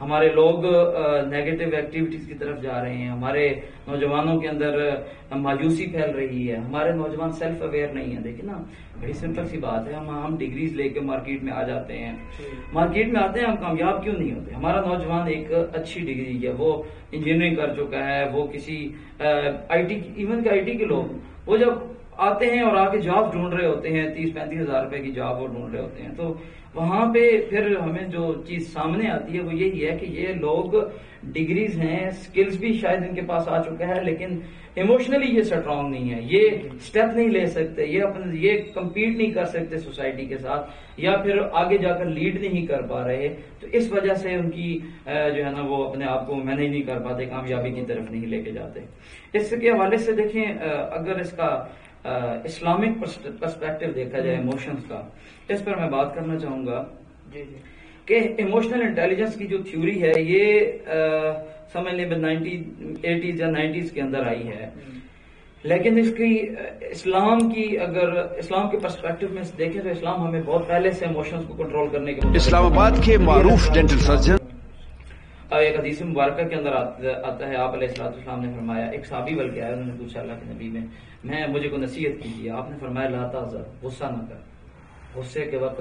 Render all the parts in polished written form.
ہمارے لوگ negative activities کی طرف جا رہے ہیں، ہمارے نوجوانوں کے اندر مایوسی پھیل رہی ہے، ہمارے نوجوان سیلف اویئر نہیں ہیں. دیکھیں نا، بڑی سمپل سی بات ہے، ہم ڈگریز لے کے مارکیٹ میں آ جاتے ہیں، مارکیٹ میں آتے ہیں، ہم کامیاب کیوں نہیں ہوتے؟ ہمارا نوجوان ایک اچھی ڈگری ہے، وہ انجینئرنگ کر چکا ہے، وہ کسی آئی ٹی، ایون کہ آئی ٹی کے لوگ وہ جب آتے ہیں اور آ کے جاب ڈھونڈ رہے ہوتے ہیں، 30-35 ہزار روپے کی جاب وہ ڈھونڈ رہے ہوتے ہیں، تو وہاں پہ پھر ہمیں جو چیز سامنے آتی ہے وہ یہی ہے کہ یہ لوگ ڈگریز ہیں، سکلز بھی شاید ان کے پاس آ چکا ہے، لیکن ایموشنلی یہ اسٹرانگ نہیں ہے، یہ اسٹیپ نہیں لے سکتے، یہ کمپیٹ نہیں کر سکتے سوسائٹی کے ساتھ، یا پھر آگے جا کر لیڈ نہیں کر پا رہے. تو اس وجہ سے ان کی جو ہے نا وہ اپنے آپ کو مینیج نہیں کر پاتے، کامیابی کی طرف نہیں لے کے جاتے. اس کے حوالے سے دیکھیں، اگر اس کا اسلامک پرسپیکٹو دیکھا جائے ایموشنز کا، اس پر میں بات کرنا چاہوں گا کہ ایموشنل انٹیلیجنس کی جو تھیوری ہے یہ سمجھ لیں 80s یا 90s کے اندر آئی ہے، لیکن اس کی اسلام کے پرسپیکٹو میں دیکھیں تو اسلام ہمیں بہت پہلے سے ایموشنز کو کنٹرول کرنے کے اسلام آباد کے معروف ڈینٹل سرجن ایک حدیث مبارکہ کے اندر آتا ہے، آپ علیہ السلام نے فرمایا، ایک صحابی بلکہ آیا، انہوں نے پوچھا اللہ کے نبی مجھے کو نصیحت کیجیے. آپ نے فرمایا لا تحزن، غصہ نہ کر، غصے کے وقت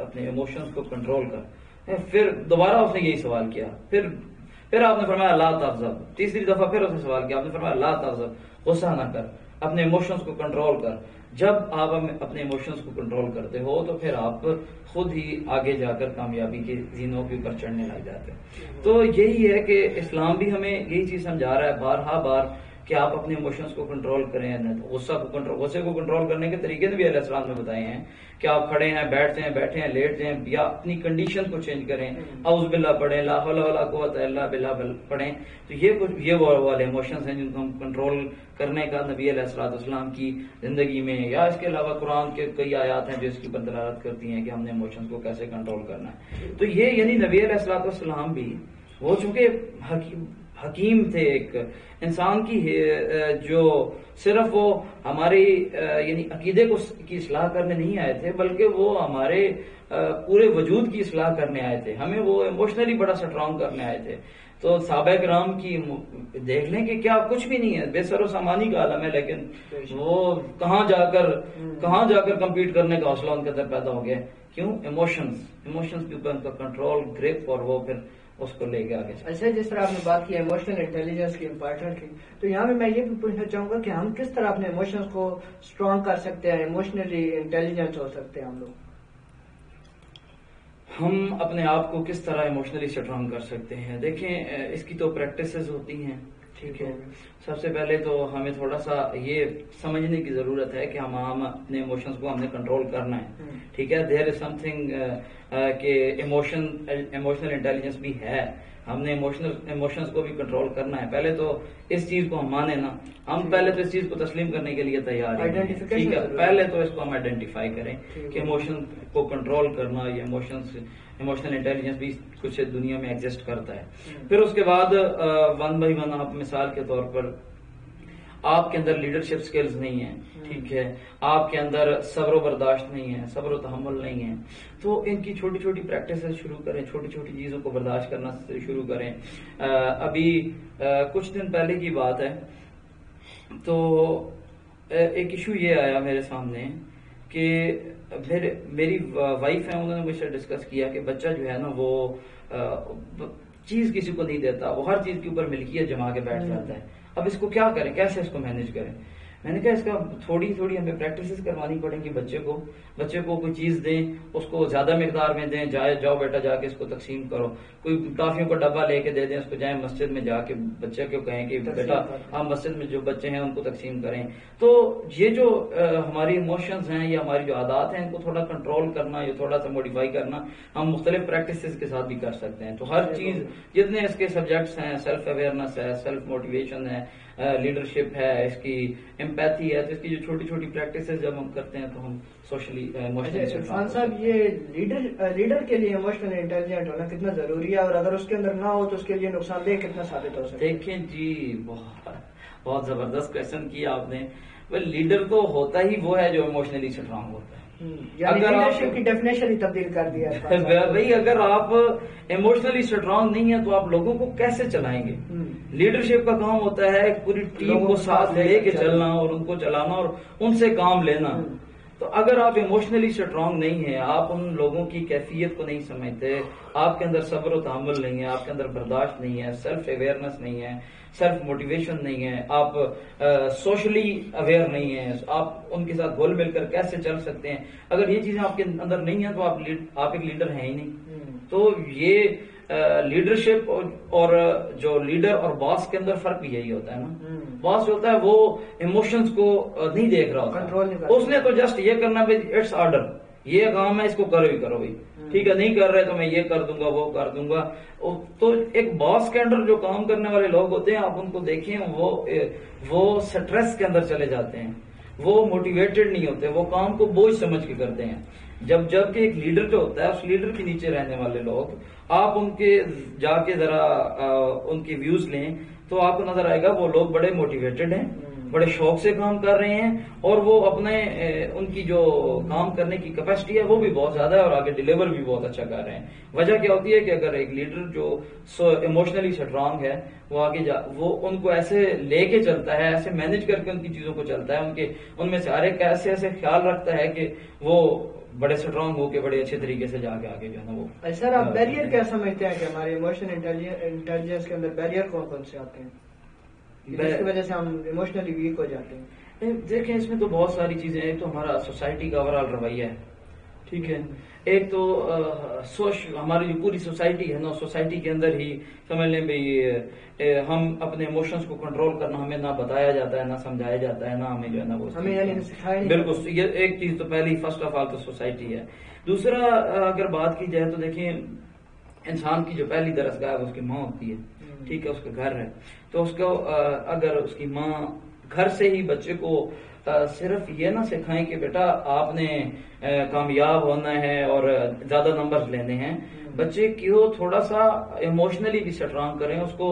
اپنے ایموشنز کو کنٹرول کر. پھر دوبارہ اس نے یہی سوال کیا، پھر آپ نے فرمایا لا تحزن، تیسری دفعہ پھر اس نے سوال کیا، آپ نے فرمایا لا تحزن، غصہ نہ کر، اپنے ایموشنز کو کنٹرول کر. جب آپ اپنے ایموشنز کو کنٹرول کرتے ہو تو پھر آپ خود ہی آگے جا کر کامیابی کے زینوں کے اوپر چڑھنے لگ جاتے ہیں. تو یہی ہے کہ اسلام بھی ہمیں یہی چیز سمجھا رہا ہے بارہا بار کہ آپ اپنے ایموشنز کو کنٹرول کریں. غصے کو کنٹرول کرنے کے طریقے بھی علیہ السلام نے بتائے ہیں کہ آپ کھڑے ہیں، بیٹھے ہیں، لیٹ جائیں، یا اپنی کنڈیشن کو چینج کریں، اعوذ باللہ پڑھیں، لا حول ولا قوت الا باللہ پڑھیں. تو یہ وہ والے ایموشنز ہیں جن کو ہم کنٹرول کرنے کا نبی علیہ السلام کی زندگی میں، یا اس کے علاوہ قرآن کے کئی آیات ہیں جو اس کی اوپر دلالت کرتی ہیں کہ ہم نے ایموشنز کو کیسے کنٹرول کرنا ہے. تو یہ یعنی نبی علیہ السلام بھی وہ چونکہ حکیم تھے، ایک انسان کی جو صرف وہ ہماری یعنی عقیدے کی اصلاح کرنے نہیں آئے تھے، بلکہ وہ ہمارے پورے وجود کی اصلاح کرنے آئے تھے، ہمیں وہ ایموشنلی بڑا اسٹرانگ کرنے آئے تھے. تو صحابہ کرام کی دیکھ لیں کہ کیا کچھ بھی نہیں ہے، بے سر و سامانی کا عالم ہے، لیکن وہ کہاں جا کر کمپیٹ کرنے کا حوصلہ ان کے اندر پیدا ہو گیا. کیوں؟ ایموشنز کے اوپر ان کا کنٹرول، گرپ، اور وہ پھر اس کو لے کے آگے. ایسے جس طرح آپ نے بات کی ایموشنل انٹیلیجنس کی امپورٹنٹ کی، تو یہاں میں یہ بھی پوچھنا چاہوں گا کہ ہم کس طرح اپنے ایموشنز کو اسٹرانگ کر سکتے ہیں، ایموشنلی انٹیلیجنٹ ہو سکتے ہیں ہم لوگ. ہم اپنے آپ کو کس طرح ایموشنلی اسٹرانگ کر سکتے ہیں؟ دیکھیں، اس کی تو پریکٹسز ہوتی ہیں، ٹھیک ہے. سب سے پہلے تو ہمیں تھوڑا سا یہ سمجھنے کی ضرورت ہے کہ ہم اپنے ایموشنز کو ہم نے کنٹرول کرنا ہے، ٹھیک ہے. دیر از سم تھنگ کہ ایموشنل انٹیلیجنس بھی ہے، ہم نے ایموشنز کو بھی کنٹرول کرنا ہے. پہلے تو اس چیز کو ہم مانیں نا، ہم پہلے تو اس چیز کو تسلیم کرنے کے لیے تیار ہیں، ٹھیک ہے. پہلے تو اس کو ہم آئیڈینٹیفائی کریں کہ ایموشن کو کنٹرول کرنا، یہ ایموشنل انٹیلیجنس بھی کچھ دنیا میں ایگزسٹ کرتا ہے. پھر اس کے بعد ون بائی ون آپ مثال کے طور پر آپ کے اندر لیڈرشپ سکلز نہیں ہیں، ٹھیک ہے، آپ کے اندر صبر و برداشت نہیں ہے، صبر و تحمل نہیں ہے، تو ان کی چھوٹی چھوٹی پریکٹسز شروع کریں، چھوٹی چھوٹی چیزوں کو برداشت کرنا شروع کریں. ابھی کچھ دن پہلے کی بات ہے، تو ایک ایشو یہ آیا میرے سامنے کہ میری وائف ہے، انہوں نے مجھ سے ڈسکس کیا کہ بچہ جو ہے نا وہ چیز کسی کو نہیں دیتا، وہ ہر چیز کے اوپر ملکیت جما کے بیٹھ جاتا ہے. اب اس کو کیا کریں، کیسے اس کو مینیج کریں؟ میں نے کہا اس کا تھوڑی ہمیں پریکٹسز کروانی پڑیں گی. بچے کو کوئی چیز دیں، اس کو زیادہ مقدار میں دیں، جاؤ بیٹا جا کے اس کو تقسیم کرو. کوئی ٹافیوں کا ڈبہ لے کے دے دیں، اس کو جائیں مسجد میں جا کے بچے کو کہیں کہ بیٹا آپ مسجد میں جو بچے ہیں ان کو تقسیم کریں. تو یہ جو ہماری ایموشنز ہیں یا ہماری جو عادات ہیں ان کو تھوڑا کنٹرول کرنا یا تھوڑا سا موڈیفائی کرنا ہم مختلف پریکٹسز کے ساتھ بھی کر سکتے ہیں. تو ہر چیز جتنے اس کے سبجیکٹس ہیں، سیلف اویئرنیس ہے، سیلف موٹیویشن ہے، لیڈرشپ ہے، اس کی امپیتھی ہے، تو اس کی جو چھوٹی چھوٹی پریکٹسز جب ہم کرتے ہیں تو ہم سوشلی عرفان صاحب، یہ لیڈر کے لیے ایموشنل انٹیلیجنٹ ہونا کتنا ضروری ہے، اور اگر اس کے اندر نہ ہو تو اس کے لیے نقصان دہ کتنا ثابت ہو سکتا ہے؟ دیکھیں جی، بہت زبردست کویشچن کیا آپ نے. لیڈر تو ہوتا ہی وہ ہے جو ایموشنلی اسٹرانگ ہوتا ہے. اگر لیڈرشپ کی ڈیفینیشن ہی تبدیل کر دیا بھائی، اگر آپ ایموشنلی اسٹرانگ نہیں ہیں تو آپ لوگوں کو کیسے چلائیں گے؟ لیڈرشپ کا کام ہوتا ہے پوری ٹیم کو ساتھ لے کے چلنا اور ان کو چلانا اور ان سے کام لینا. تو اگر آپ ایموشنلی اسٹرانگ نہیں ہیں، آپ ان لوگوں کی کیفیت کو نہیں سمجھتے، آپ کے اندر صبر و تحمل نہیں ہے، آپ کے اندر برداشت نہیں ہے، سیلف اویئرنیس نہیں ہے، سیلف موٹیویشن نہیں ہے، آپ سوشلی اویئر نہیں ہیں، آپ ان کے ساتھ گھل مل کر کیسے چل سکتے ہیں؟ اگر یہ چیزیں آپ کے اندر نہیں ہیں تو آپ ایک لیڈر ہیں ہی نہیں. تو یہ لیڈرشپ اور جو لیڈر اور باس کے اندر فرق بھی یہی ہوتا ہے نا. باس جو ہوتا ہے وہ ایموشنز کو نہیں دیکھ رہا ہوتا، اس نے تو جسٹ یہ کرنا بھائی اٹس آرڈر، یہ کام ہے اس کو کرو ہی کرو بھائی، ٹھیک ہے نہیں کر رہے تو میں یہ کر دوں گا وہ کر دوں گا. تو ایک باس کے انڈر جو کام کرنے والے لوگ ہوتے ہیں آپ ان کو دیکھیں وہ سٹریس کے اندر چلے جاتے ہیں، وہ موٹیویٹڈ نہیں ہوتے، وہ کام کو بوجھ سمجھ کے کرتے ہیں. جبکہ ایک لیڈر جو ہوتا ہے اس لیڈر کے نیچے رہنے والے لوگ، آپ ان کے جا کے ذرا ان کی ویوز لیں تو آپ کو نظر آئے گا وہ لوگ بڑے موٹیویٹڈ ہیں، بڑے شوق سے کام کر رہے ہیں، اور وہ اپنے ان کی جو کام کرنے کی کیپیسٹی ہے وہ بھی بہت زیادہ ہے اور آگے ڈیلیور بھی بہت اچھا کر رہے ہیں. وجہ کیا ہوتی ہے کہ اگر ایک لیڈر جو ایموشنلی اسٹرانگ ہے وہ وہ ان کو ایسے لے کے چلتا ہے، ایسے مینج کر کے ان کی چیزوں کو چلتا ہے، ان میں سے ہر ایک ایسے خیال رکھتا ہے کہ وہ بڑے اسٹرانگ ہو کے بڑے اچھے طریقے سے جا کے آگے جو ہے نا وہ. سر آپ بیریئر کیا سمجھتے ہیں کہ ہمارے ایموشنل انٹیلیجنس کے اندر بیریئر کون سے آتے ہیں جس کی وجہ سے ہم ایموشنلی ویک ہو جاتے ہیں؟ دیکھیں اس میں تو بہت ساری چیزیں ہیں. ایک تو ہمارا سوسائٹی کا اوور آل رویہ ہے، ٹھیک ہے. ایک تو ہماری جو پوری سوسائٹی ہے نا، سوسائٹی کے اندر ہی سمجھ لیں بھائی ہم اپنے ایموشنز کو کنٹرول کرنا ہمیں نہ بتایا جاتا ہے، نہ سمجھایا جاتا ہے، نہ ہمیں جو ہے نا وہ بالکل. یہ ایک چیز تو پہلی فرسٹ آف آل تو سوسائٹی ہے. دوسرا اگر بات کی جائے تو دیکھیں انسان کی جو پہلی درسگاہ ہے اس کی ماں ہوتی ہے، ٹھیک ہے، اس کا گھر ہے. تو اس کو اگر اس کی ماں گھر سے ہی بچے کو صرف یہ نہ سکھائیں کہ بیٹا آپ نے کامیاب ہونا ہے اور زیادہ نمبر لینے ہیں، بچے کو تھوڑا سا ایموشنلی بھی اسٹرانگ کریں، اس کو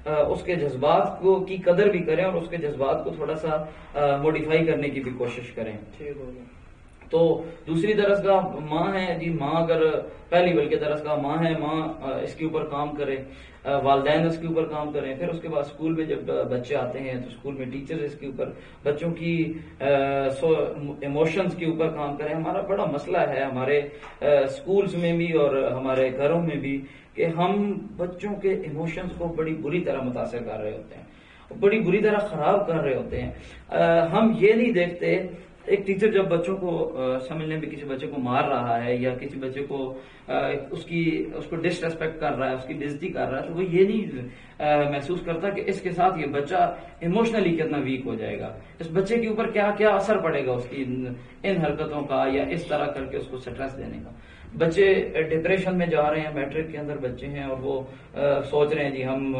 اس کے جذبات کو کی قدر بھی کریں اور اس کے جذبات کو تھوڑا سا موڈیفائی کرنے کی بھی کوشش کریں. ٹھیک ہو گیا. تو دوسری درسگاہ ماں ہے جی. ماں اگر پہلی بلکہ درسگاہ ماں ہے، ماں اس کے اوپر کام کرے، والدین اس کے اوپر کام کریں. پھر اس کے بعد اسکول میں جب بچے آتے ہیں تو اسکول میں ٹیچر اس کے اوپر بچوں کی ایموشنز کے اوپر کام کریں. ہمارا بڑا مسئلہ ہے ہمارے اسکولز میں بھی اور ہمارے گھروں میں بھی کہ ہم بچوں کے ایموشنز کو بڑی بری طرح متاثر کر رہے ہوتے ہیں، بڑی بری طرح خراب کر رہے ہوتے ہیں. ہم یہ نہیں دیکھتے ایک ٹیچر جب بچوں کو سمجھ لیں بھی کسی بچے کو مار رہا ہے یا کسی بچے کو اس کو ڈس ریسپیکٹ کر رہا ہے، اس کی بےزتی کر رہا ہے، تو وہ یہ نہیں محسوس کرتا کہ اس کے ساتھ یہ بچہ ایموشنلی کتنا ویک ہو جائے گا، اس بچے کے اوپر کیا کیا اثر پڑے گا اس کی ان حرکتوں کا یا اس طرح کر کے اس کو سٹریس دینے کا. بچے ڈپریشن میں جا رہے ہیں، میٹرک کے اندر بچے ہیں اور وہ سوچ رہے ہیں جی ہم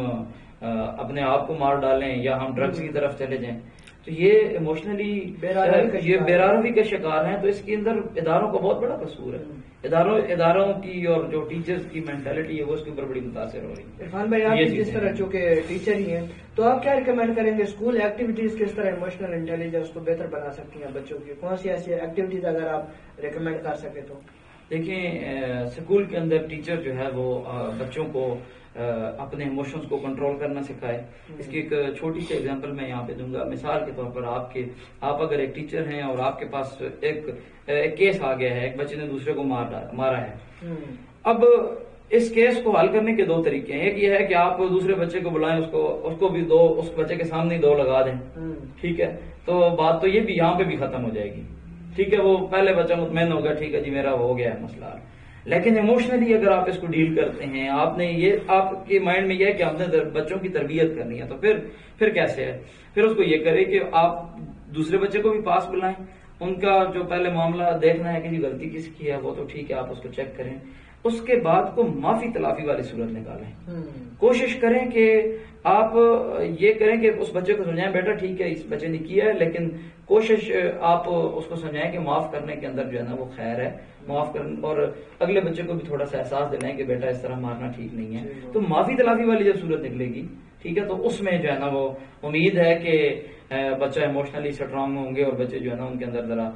اپنے آپ کو مار ڈالیں یا ہم ڈرگز کی طرف چلے جائیں. تو یہ ایموشنلی یہ بےراروی کا شکار ہیں. تو اس کے اندر اداروں کا بہت بڑا قصور ہے. اداروں کی اور جو ٹیچرز کی مینٹلٹی ہے وہ اس کے اوپر بڑی متاثر ہو رہی ہے. عرفان بھائی آپ جس طرح چونکہ ٹیچر ہی ہیں تو آپ کیا ریکمینڈ کریں گے اسکول ایکٹیویٹیز کس طرح ایموشنل انٹیلیجنس کو بہتر بنا سکتی ہیں بچوں کی؟ کون سی ایسی ایکٹیویٹیز اگر آپ ریکمینڈ کر سکے تو؟ دیکھیں اسکول کے اندر ٹیچر جو ہے وہ بچوں کو اپنے ایموشنز کو کنٹرول کرنا سکھائے. اس کی ایک چھوٹی سی ایگزامپل میں یہاں پہ دوں گا. مثال کے طور پر آپ اگر ایک ٹیچر ہیں اور آپ کے پاس ایک کیس آ گیا ہے، ایک بچے نے دوسرے کو مارا ہے. اب اس کیس کو حل کرنے کے دو طریقے ہیں. ایک یہ ہے کہ آپ دوسرے بچے کو بلائیں، اس کو بھی اس بچے کے سامنے دو لگا دیں، ٹھیک ہے. تو بات تو یہ بھی یہاں پہ بھی ختم ہو جائے گی، ٹھیک ہے. وہ پہلے بچہ مطمئن ہوگا، ٹھیک ہے جی میرا ہو گیا ہے مسئلہ. لیکن ایموشنلی اگر آپ اس کو ڈیل کرتے ہیں، آپ نے یہ آپ کے مائنڈ میں یہ ہے کہ ہم نے بچوں کی تربیت کرنی ہے، تو پھر کیسے ہے؟ پھر اس کو یہ کرے کہ آپ دوسرے بچے کو بھی پاس بلائیں، ان کا جو پہلے معاملہ دیکھنا ہے کہ جی غلطی کس کی ہے وہ تو ٹھیک ہے، آپ اس کو چیک کریں. اس کے بعد کو معافی تلافی والی صورت نکالیں. کوشش کریں کہ آپ یہ کریں کہ اس بچے کو سمجھائیں بیٹا ٹھیک ہے اس بچے نے کیا ہے لیکن کوشش آپ اس کو سمجھائیں کہ معاف کرنے کے اندر جو ہے نا وہ خیر ہے، معاف کرنا، اور اگلے بچے کو بھی تھوڑا سا احساس دلائیں کہ بیٹا اس طرح مارنا ٹھیک نہیں ہے. تو معافی تلافی والی جب صورت نکلے گی، ٹھیک ہے، تو اس میں جو ہے نا وہ امید ہے کہ بچہ ایموشنلی اسٹرانگ ہوں گے اور بچے جو ہے نا ان کے اندر ذرا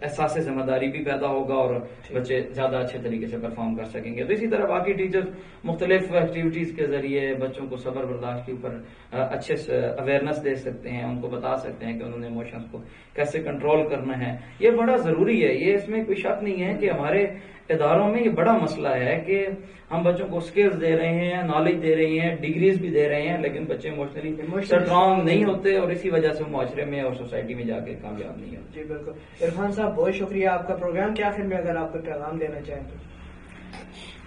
احساس ذمہ داری بھی پیدا ہوگا اور بچے زیادہ اچھے طریقے سے پرفارم کر سکیں گے. تو اسی طرح باقی ٹیچر مختلف ایکٹیویٹیز کے ذریعے بچوں کو صبر برداشت کے اوپر اچھے سے اویئرنیس دے سکتے ہیں، ان کو بتا سکتے ہیں کہ انہوں نے ایموشنز کو کیسے کنٹرول کرنا ہے. یہ بڑا ضروری ہے، یہ اس میں کوئی شک نہیں ہے کہ ہمارے اداروں میں یہ بڑا مسئلہ ہے کہ ہم بچوں کو اسکلز دے رہے ہیں، نالج دے رہے ہیں، ڈگریز بھی دے رہے ہیں، لیکن بچے ایموشنلی اسٹرانگ نہیں ہوتے اور اسی وجہ سے معاشرے میں اور سوسائٹی میں جا کے کامیاب نہیں ہوتے. جی بالکل. عرفان صاحب بہت شکریہ آپ کا. پروگرام کے آخر میں اگر آپ کو پیغام دینا چاہیں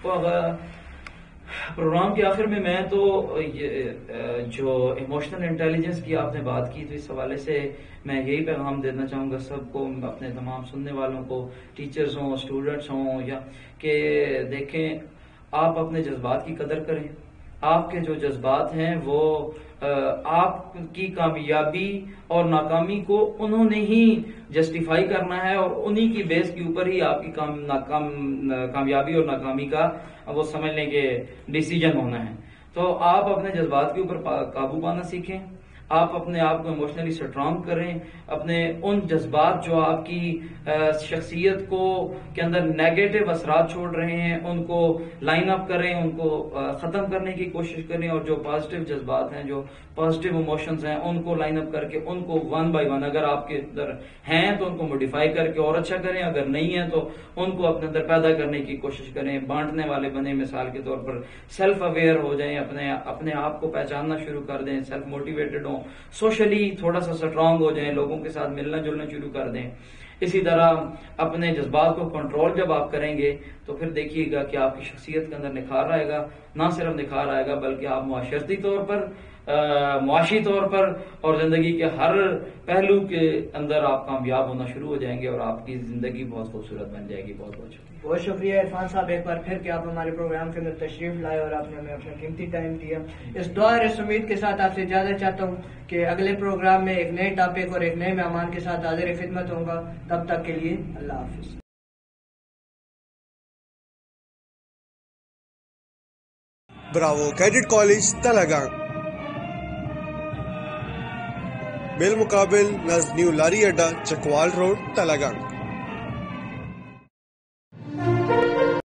تو پروگرام کے آخر میں تو جو ایموشنل انٹیلیجنس کی آپ نے بات کی، تو اس حوالے سے میں یہی پیغام دینا چاہوں گا سب کو، اپنے تمام سننے والوں کو، ٹیچرز ہوں، اسٹوڈنٹس ہوں، یا کہ دیکھیں آپ اپنے جذبات کی قدر کریں. آپ کے جو جذبات ہیں وہ آپ کی کامیابی اور ناکامی کو انہوں نے ہی جسٹیفائی کرنا ہے اور انہی کی بیس کے اوپر ہی آپ کی کامیابی اور ناکامی کا وہ سمجھ لیں کہ ڈیسیجن ہونا ہے. تو آپ اپنے جذبات کے اوپر قابو پانا سیکھیں، آپ اپنے آپ کو ایموشنلی اسٹرانگ کریں، اپنے ان جذبات جو آپ کی شخصیت کو کے اندر نیگیٹو اثرات چھوڑ رہے ہیں ان کو لائن اپ کریں، ان کو ختم کرنے کی کوشش کریں، اور جو پازیٹیو جذبات ہیں، جو پازیٹیو ایموشنز ہیں، ان کو لائن اپ کر کے ان کو ون بائی ون اگر آپ کے اندر ہیں تو ان کو موڈیفائی کر کے اور اچھا کریں، اگر نہیں ہیں تو ان کو اپنے اندر پیدا کرنے کی کوشش کریں، بانٹنے والے بنے. مثال کے طور پر سیلف اویئر ہو جائیں، اپنے آپ کو پہچاننا شروع کر دیں، سیلف موٹیویٹڈ ہوں، سوشلی تھوڑا سا اسٹرانگ ہو جائیں، لوگوں کے ساتھ ملنا جلنا شروع کر دیں. اسی طرح اپنے جذبات کو کنٹرول جب آپ کریں گے تو پھر دیکھیے گا کہ آپ کی شخصیت کے اندر نکھار آئے گا. نہ صرف نکھار آئے گا بلکہ آپ معاشرتی طور پر، معاشی طور پر اور زندگی کے ہر پہلو کے اندر آپ کامیاب ہونا شروع ہو جائیں گے اور آپ کی زندگی بہت خوبصورت بن جائے گی. بہت بہت شکریہ. بہت شکریہ عرفان صاحب ایک بار پھر کہ آپ ہمارے پروگرام کے اندر تشریف لائے اور آپ نے ہمیں اپنا قیمتی ٹائم دیا. اس دعا اور اس امید کے ساتھ آپ سے اجازت چاہتا ہوں کہ اگلے پروگرام میں ایک نئے ٹاپک اور ایک نئے مہمان کے ساتھ حاضر خدمت ہوں گا. تب تک کے لیے اللہ حافظ. براوو کیڈٹ کالج تلگانگ بالمقابل نزد نیو لاری اڈا چکوال روڈ تلگانگ.